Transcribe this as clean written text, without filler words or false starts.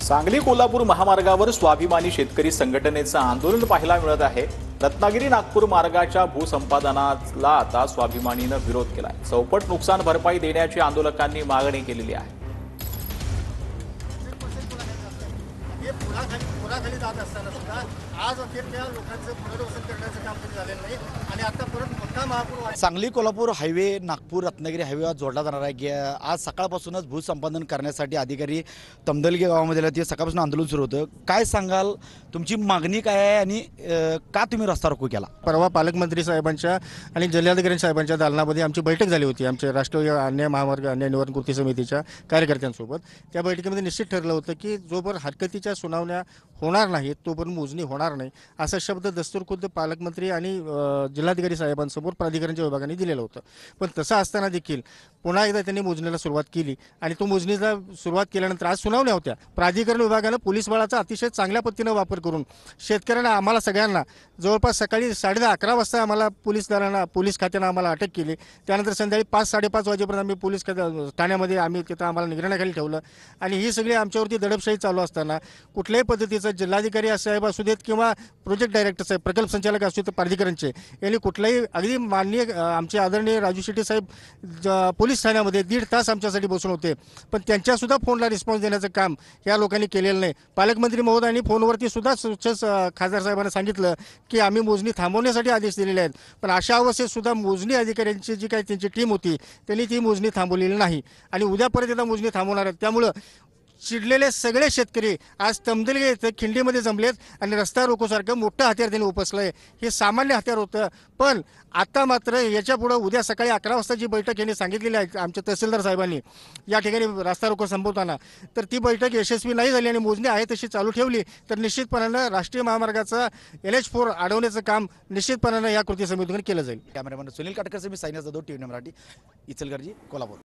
सांगली कोल्हापूर महामार्गावर स्वाभिमानी शेतकरी संघटनेचं आंदोलन पाहायला मिळत आहे। रत्नागिरी नागपूर मार्गाच्या भूसंपादनाला आता स्वाभिमानीनं विरोध केलाय। चौपट नुकसान भरपाई देण्याची आंदोलकांनी मागणी केलेली आहे। पुराखाली जात असताना सुद्धा आज अखेर त्या लोकांचं पुनर्वसन करण्याचं काम कधी झालेलं नाही आणि आता परत मोठा महापूर सांगली कोल्हापूर हायवे नागपूर रत्नागिरी हायवे जोडला जाणार आहे। आज सकाळपासूनच भूसंपादन करण्यासाठी अधिकारी तमदलगे गावामध्ये आले। ते सकाळपासून आंदोलन सुरू होतं। काय सांगाल, तुमची मागणी काय आहे आणि का तुम्ही रस्ता रोको केला? परवा पालकमंत्री साहेबांच्या आणि जिल्हाधिकारी साहेबांच्या दालनामध्ये आमची बैठक झाली होती, आमच्या राष्ट्रीय अन्याय महामार्ग अन्याय निवारण कृती समितीच्या कार्यकर्त्यांसोबत। त्या बैठकीमध्ये निश्चित ठरलं होतं की जोपर्यंत हरकतीच्या सुनावण्या होणार नाहीत तोपर्यंत मोजणी होणार नाही, असा शब्द दस्तूरखुद्द पालकमंत्री आणि जिल्हाधिकारी साहेबांसमोर प्राधिकरणच्या विभागाने दिलेलं होतं। पण तसं असताना देखील पुन्हा एकदा त्यांनी मोजणीला सुरुवात केली आणि तो मोजणीला सुरुवात केल्यानंतर आज सुनावण्या होत्या। प्राधिकरण विभागानं पोलीस बळाचा अतिशय चांगल्या पद्धतीनं वापर करून शेतकऱ्यांना आम्हाला सगळ्यांना जवळपास सकाळी 10:30-11 वाजता आम्हाला पोलीस खात्यानं आम्हाला अटक केली। त्यानंतर संध्याकाळी 5-5:30 वाजेपर्यंत आम्ही पोलीस ठाण्यामध्ये आम्ही तिथं आम्हाला निगराणीखाली ठेवलं आणि ही सगळी आमच्यावरती दडपशाही चालू असताना कुठल्याही पद्धतीचं जिल्हाधिकारी साहेब असू देत किंवा प्रोजेक्ट डायरेक्टर साहेब प्रकल्प संचालक असू देत प्राधिकरणचे यांनी कुठलाही अगदी माननीय आमचे आदरणीय राजू शेट्टी साहेब पोलीस ठाण्यामध्ये 1.5 तास आमच्यासाठी बसून होते, पण त्यांच्यासुद्धा फोनला रिस्पॉन्स देण्याचं काम या लोकांनी केलेलं नाही। पालकमंत्री महोदयांनी फोनवरती सुद्धा खासदार साहेबांना सांगितलं की आम्ही मोजणी थांबवण्यासाठी आदेश दिलेले आहेत, पण अशा अवस्थेत सुद्धा मोजणी अधिकाऱ्यांची जी काही त्यांची टीम होती त्यांनी ती मोजणी थांबवलेली नाही आणि उद्या परत एकदा मोजणी थांबवणार आहेत। त्यामुळं चिडलेले सगळे शेतकरी आज तमदलगे येथे खिंडीमध्ये जमलेत आणि रस्ता रोकोसारखं मोठं हत्यार त्यांनी उपसलंय। हे सामान्य हत्यार होतं, पण आता मात्र याच्या पुढे उद्या सकाळी 11 वाजता जी बैठक यांनी सांगितलेली आहे आमच्या तहसीलदार साहेबांनी या ठिकाणी रस्ता रोको संपवताना, तर ती बैठक यशस्वी नाही झाली आणि मोजणी आहे तशी चालू ठेवली तर निश्चितपणानं राष्ट्रीय महामार्गाचा NH4 अडवण्याचं काम निश्चितपणानं या कृती समितीकडून केलं जाईल। कॅमेरामॅन सुनील काटकर से मी सायनाज जाधव, टीव्ही मराठी, इचलकरंजी, कोल्हापूर।